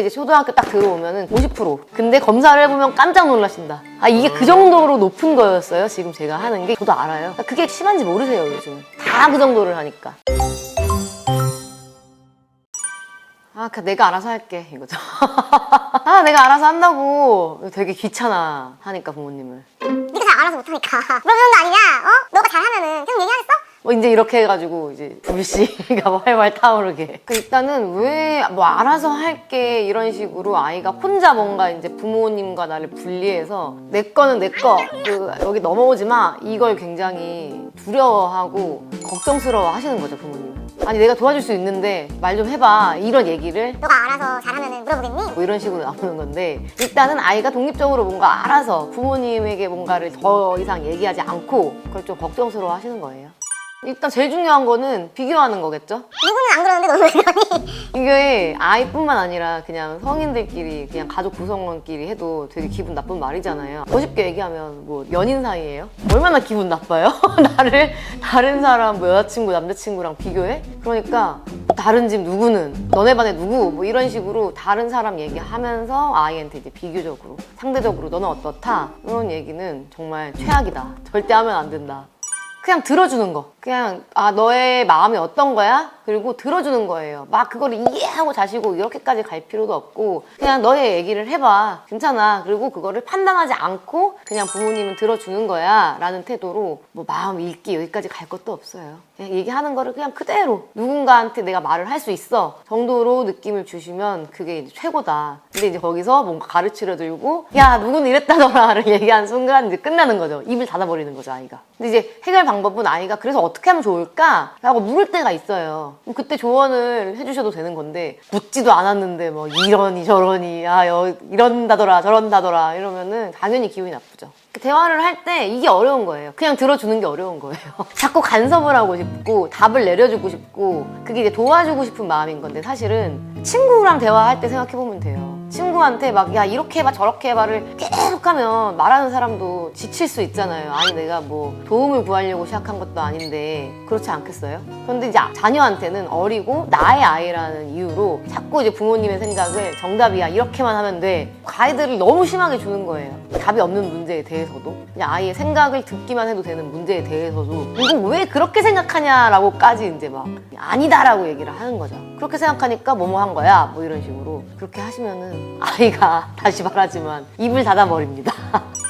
이제 초등학교 딱 들어오면은 50%. 근데 검사를 해보면 깜짝 놀라신다. 아, 이게 그 정도로 높은 거였어요, 지금 제가 하는 게. 저도 알아요. 그게 심한지 모르세요, 요즘은. 다 그 정도를 하니까. 아, 내가 알아서 할게, 이거죠. 아, 내가 알아서 한다고. 되게 귀찮아 하니까, 부모님을. 네가 잘 알아서 못하니까 물어주는 거 아니냐? 너가 잘하면은 계속 얘기하겠어? 이제 이렇게 해가지고 이제 불씨가 활활 타오르게. 일단은 왜 뭐 알아서 할게 이런 식으로 아이가 혼자 뭔가 이제 부모님과 나를 분리해서 내 거는 내 거, 여기 넘어오지 마, 이걸 굉장히 두려워하고 걱정스러워 하시는 거죠, 부모님은. 아니, 내가 도와줄 수 있는데 말 좀 해봐, 이런 얘기를. 너가 알아서 잘하면은 물어보겠니? 뭐 이런 식으로 나오는 건데, 일단은 아이가 독립적으로 뭔가 알아서 부모님에게 뭔가를 더 이상 얘기하지 않고 그걸 좀 걱정스러워 하시는 거예요. 일단 제일 중요한 거는 비교하는 거겠죠? 누구는 안 그러는데 너는 왜 그러니? 이게 아이뿐만 아니라 그냥 성인들끼리, 그냥 가족 구성원끼리 해도 되게 기분 나쁜 말이잖아요. 더 쉽게 얘기하면 뭐 연인 사이예요? 얼마나 기분 나빠요? 나를 다른 사람, 뭐 여자친구, 남자친구랑 비교해? 그러니까 다른 집 누구는, 너네 반에 누구, 뭐 이런 식으로 다른 사람 얘기하면서 아이한테 이제 비교적으로, 상대적으로 너는 어떻다? 이런 얘기는 정말 최악이다. 절대 하면 안 된다. 그냥 들어주는 거. 그냥 너의 마음이 어떤 거야? 그리고 들어주는 거예요. 막 그거를 이해하고 자시고 이렇게까지 갈 필요도 없고, 그냥 너의 얘기를 해봐, 괜찮아. 그리고 그거를 판단하지 않고 그냥 부모님은 들어주는 거야 라는 태도로 뭐 마음 읽기 여기까지 갈 것도 없어요. 그냥 얘기하는 거를 그냥 그대로 누군가한테 내가 말을 할 수 있어 정도로 느낌을 주시면 그게 이제 최고다. 근데 이제 거기서 뭔가 가르치려 들고 야, 누구는 이랬다더라를 얘기한 순간 이제 끝나는 거죠. 입을 닫아버리는 거죠, 아이가. 근데 이제 해결 방법은 아이가 그래서 어떻게 하면 좋을까? 라고 물을 때가 있어요. 그때 조언을 해주셔도 되는 건데, 묻지도 않았는데 뭐 이러니 저러니, 이런다더라 저런다더라 이러면은 당연히 기분이 나쁘죠. 대화를 할 때 이게 어려운 거예요. 그냥 들어주는 게 어려운 거예요. 자꾸 간섭을 하고 싶고 답을 내려주고 싶고, 그게 이제 도와주고 싶은 마음인 건데, 사실은 친구랑 대화할 때 생각해보면 돼요. 친구한테 막 야, 이렇게 해봐 저렇게 해봐를 계속하면 말하는 사람도 지칠 수 있잖아요. 아니, 내가 뭐 도움을 구하려고 시작한 것도 아닌데. 그렇지 않겠어요? 그런데 이제 자녀한테는 어리고 나의 아이라는 이유로 자꾸 이제 부모님의 생각을 정답이야, 이렇게만 하면 돼, 가이드를 너무 심하게 주는 거예요. 답이 없는 문제에 대해서도, 그냥 아이의 생각을 듣기만 해도 되는 문제에 대해서도 이거 왜 그렇게 생각하냐라고까지 이제 막 아니다라고 얘기를 하는 거죠. 그렇게 생각하니까 뭐뭐 한 거야, 뭐 이런 식으로. 그렇게 하시면은 아이가 다시 말하지만 입을 닫아버립니다.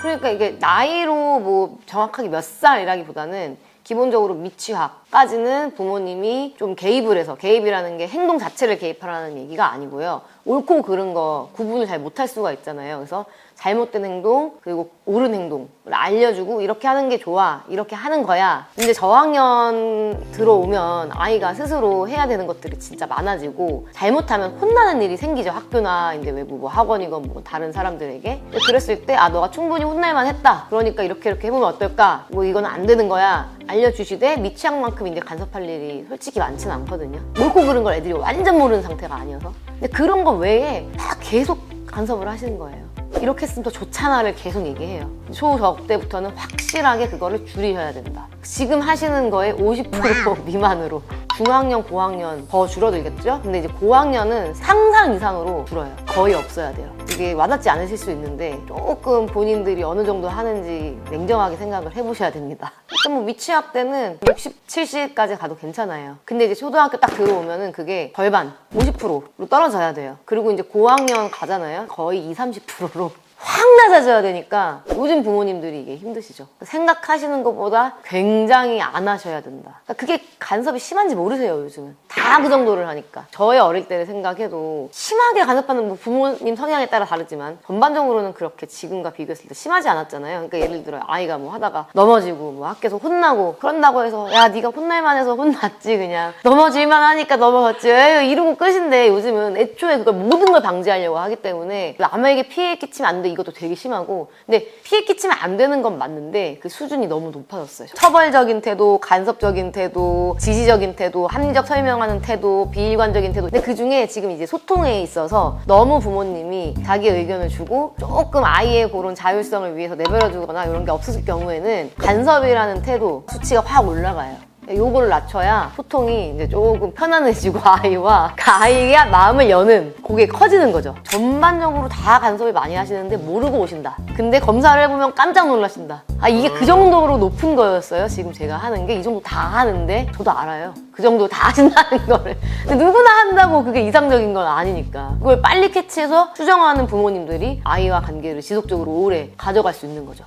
그러니까 이게 나이로 뭐 정확하게 몇 살이라기보다는 기본적으로 미취학까지는 부모님이 좀 개입을 해서, 개입이라는 게 행동 자체를 개입하라는 얘기가 아니고요, 옳고 그른 거 구분을 잘 못할 수가 있잖아요. 그래서 잘못된 행동 그리고 옳은 행동을 알려주고 이렇게 하는 게 좋아, 이렇게 하는 거야. 근데 저학년 들어오면 아이가 스스로 해야 되는 것들이 진짜 많아지고, 잘못하면 혼나는 일이 생기죠. 학교나 이제 외부 뭐 학원이건 뭐 다른 사람들에게. 그랬을 때 너가 충분히 혼날만 했다, 그러니까 이렇게 해보면 어떨까, 뭐 이거는 안 되는 거야 알려주시되, 미취학만큼 이제 간섭할 일이 솔직히 많지는 않거든요. 옳고 그른 걸 애들이 완전 모르는 상태가 아니어서. 근데 그런 거 외에 막 계속 간섭을 하시는 거예요. 이렇게 했으면 더 좋잖아를 계속 얘기해요. 초저학 때부터는 확실하게 그거를 줄이셔야 된다. 지금 하시는 거에 50% 미만으로. 중학년, 고학년 더 줄어들겠죠? 근데 이제 고학년은 상상 이상으로 줄어요. 거의 없어야 돼요. 이게 와닿지 않으실 수 있는데 조금 본인들이 어느 정도 하는지 냉정하게 생각을 해보셔야 됩니다. 일단 뭐 미취학 때는 60, 70까지 가도 괜찮아요. 근데 이제 초등학교 딱 들어오면은 그게 절반, 50%로 떨어져야 돼요. 그리고 이제 고학년 가잖아요. 거의 20, 30%로 확 낮아져야 되니까 요즘 부모님들이 이게 힘드시죠. 생각하시는 것보다 굉장히 안 하셔야 된다. 그게 간섭이 심한지 모르세요, 요즘은. 다 그 정도를 하니까. 저의 어릴 때를 생각해도 심하게 간섭하는, 뭐 부모님 성향에 따라 다르지만 전반적으로는 그렇게 지금과 비교했을 때 심하지 않았잖아요. 그러니까 예를 들어 아이가 뭐 하다가 넘어지고 뭐 학교에서 혼나고 그런다고 해서 야, 네가 혼날만 해서 혼났지, 그냥 넘어질만 하니까 넘어졌지, 에이, 이러고 끝인데, 요즘은 애초에 그걸 모든 걸 방지하려고 하기 때문에 남에게 피해 끼치면 안 돼, 이것도 되게 심하고. 근데 피해 끼치면 안 되는 건 맞는데 그 수준이 너무 높아졌어요. 처벌적인 태도, 간섭적인 태도, 지지적인 태도, 합리적 설명하는 태도, 비일관적인 태도. 근데 그중에 지금 이제 소통에 있어서 너무 부모님이 자기 의견을 주고 조금 아이의 그런 자율성을 위해서 내버려 두거나 이런 게 없었을 경우에는 간섭이라는 태도 수치가 확 올라가요. 요거를 낮춰야 소통이 이제 조금 편안해지고 아이와 그 아이가 마음을 여는 그게 커지는 거죠. 전반적으로 다 간섭을 많이 하시는데 모르고 오신다. 근데 검사를 해보면 깜짝 놀라신다. 아, 이게 그 정도로 높은 거였어요. 지금 제가 하는 게 이 정도 다 하는데 저도 알아요. 그 정도 다 하신다는 거를. 근데 누구나 한다고 그게 이상적인 건 아니니까. 그걸 빨리 캐치해서 수정하는 부모님들이 아이와 관계를 지속적으로 오래 가져갈 수 있는 거죠.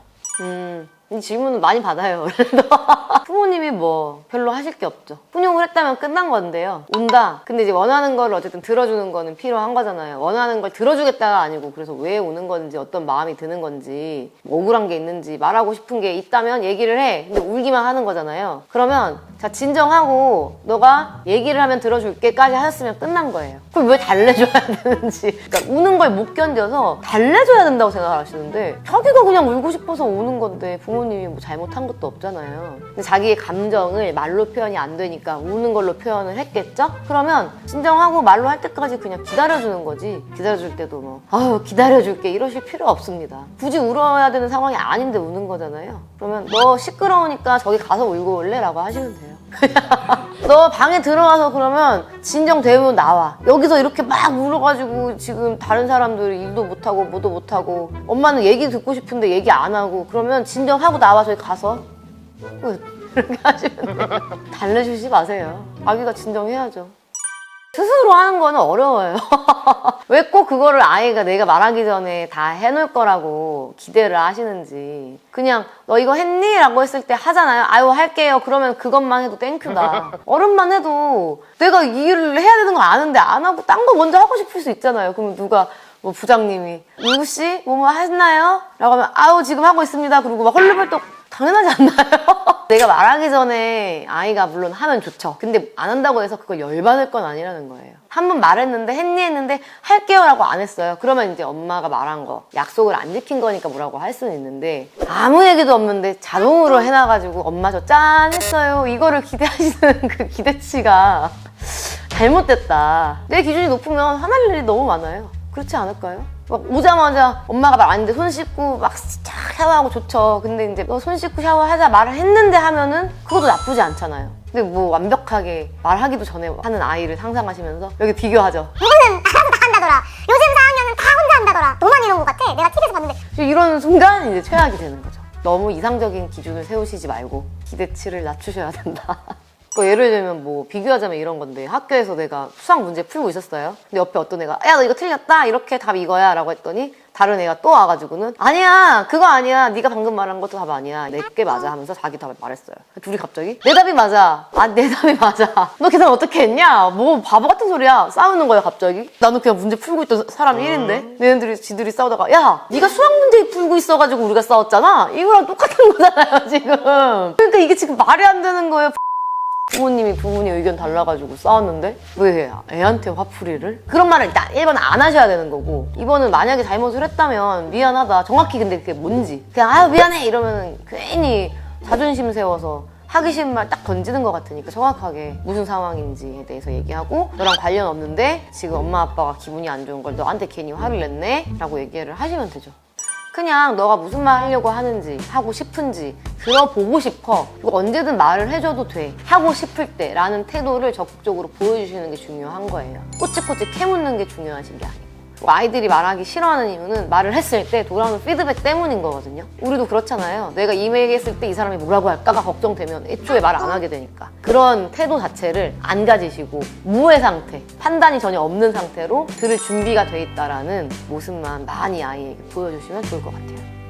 이 질문은 많이 받아요. 부모님이 뭐 별로 하실 게 없죠. 훈육을 했다면 끝난 건데요. 운다. 근데 이제 원하는 걸 어쨌든 들어주는 거는 필요한 거잖아요. 원하는 걸 들어주겠다가 아니고 그래서 왜 우는 건지 어떤 마음이 드는 건지 뭐 억울한 게 있는지 말하고 싶은 게 있다면 얘기를 해. 근데 울기만 하는 거잖아요. 그러면 자 진정하고 너가 얘기를 하면 들어줄게까지 하셨으면 끝난 거예요. 그럼 왜 달래줘야 되는지. 그러니까 우는 걸 못 견뎌서 달래줘야 된다고 생각하시는데 자기가 그냥 울고 싶어서 우는 건데 부모님이 뭐 잘못한 것도 없잖아요. 근데 자기의 감정을 말로 표현이 안 되니까 우는 걸로 표현을 했겠죠? 그러면 진정하고 말로 할 때까지 그냥 기다려주는 거지. 기다려줄 때도 뭐 아유 기다려줄게 이러실 필요 없습니다. 굳이 울어야 되는 상황이 아닌데 우는 거잖아요. 그러면 너 시끄러우니까 저기 가서 울고 올래? 라고 하시면 돼요. 너 방에 들어가서 그러면 진정되면 나와. 여기서 이렇게 막 울어가지고 지금 다른 사람들 일도 못하고 뭐도 못하고 엄마는 얘기 듣고 싶은데 얘기 안 하고 그러면 진정하고 나와. 저기 가서 이렇게 하시면 돼요. 달래주지 마세요. 아기가 진정해야죠. 스스로 하는 거는 어려워요. 왜 꼭 그거를 아이가 내가 말하기 전에 다 해놓을 거라고 기대를 하시는지. 그냥 너 이거 했니? 라고 했을 때 하잖아요. 아유 할게요. 그러면 그것만 해도 땡큐다. 어른만 해도 내가 이 일을 해야 되는 거 아는데 안 하고 딴 거 먼저 하고 싶을 수 있잖아요. 그러면 누가 뭐 부장님이 누구씨? 뭐뭐 하셨나요? 라고 하면 아우 지금 하고 있습니다. 그리고 막 헐레벌떡 당연하지 않나요? 내가 말하기 전에 아이가 물론 하면 좋죠. 근데 안 한다고 해서 그걸 열받을 건 아니라는 거예요. 한 번 말했는데 했니 했는데 할게요 라고 안 했어요. 그러면 이제 엄마가 말한 거 약속을 안 지킨 거니까 뭐라고 할 수는 있는데 아무 얘기도 없는데 자동으로 해놔가지고 엄마 저 짠 했어요 이거를 기대하시는 그 기대치가 잘못됐다. 내 기준이 높으면 화날 일이 너무 많아요. 그렇지 않을까요? 막 오자마자 엄마가 말 안 했는데 손 씻고 막 쫙 샤워하고 좋죠. 근데 이제 너 손 씻고 샤워하자 말을 했는데 하면은 그것도 나쁘지 않잖아요. 근데 뭐 완벽하게 말하기도 전에 하는 아이를 상상하시면서 여기 비교하죠. 누구는 알아서 다 한다더라. 요즘 4학년은 다 혼자 한다더라. 너만 이런 것 같아. 내가 TV에서 봤는데. 이런 순간 이제 최악이 되는 거죠. 너무 이상적인 기준을 세우시지 말고 기대치를 낮추셔야 된다. 예를 들면 뭐 비교하자면 이런 건데 학교에서 내가 수학 문제 풀고 있었어요. 근데 옆에 어떤 애가 야 너 이거 틀렸다 이렇게 답 이거야 라고 했더니 다른 애가 또 와가지고는 아니야 그거 아니야 네가 방금 말한 것도 답 아니야 내게 맞아 하면서 자기 답을 말했어요. 둘이 갑자기 내 답이 맞아 아 내 답이 맞아 너 계산 어떻게 했냐 뭐 바보 같은 소리야 싸우는 거야 갑자기. 나는 그냥 문제 풀고 있던 사람 1인데 얘네들이 지들이 싸우다가 야 네가 수학 문제 풀고 있어가지고 우리가 싸웠잖아 이거랑 똑같은 거잖아요 지금. 그러니까 이게 지금 말이 안 되는 거예요. 부모님이 부모님 의견 달라가지고 싸웠는데 왜 애한테 화풀이를? 그런 말을 일단 1번 안 하셔야 되는 거고 2번은 만약에 잘못을 했다면 미안하다 정확히 근데 그게 뭔지 그냥 아유 미안해 이러면 괜히 자존심 세워서 하기 싫은 말 딱 던지는 것 같으니까 정확하게 무슨 상황인지에 대해서 얘기하고 너랑 관련 없는데 지금 엄마 아빠가 기분이 안 좋은 걸 너한테 괜히 화를 냈네? 라고 얘기를 하시면 되죠. 그냥 너가 무슨 말 하려고 하는지 하고 싶은지 들어보고 싶어 이거 언제든 말을 해줘도 돼 하고 싶을 때 라는 태도를 적극적으로 보여주시는 게 중요한 거예요. 꼬치꼬치 캐묻는 게 중요하신 게 아니고 아이들이 말하기 싫어하는 이유는 말을 했을 때 돌아오는 피드백 때문인 거거든요. 우리도 그렇잖아요. 내가 이 얘기했을 때 이 사람이 뭐라고 할까가 걱정되면 애초에 말 안 하게 되니까 그런 태도 자체를 안 가지시고 무의 상태 판단이 전혀 없는 상태로 들을 준비가 돼 있다라는 모습만 많이 아이에게 보여주시면 좋을 것 같아요.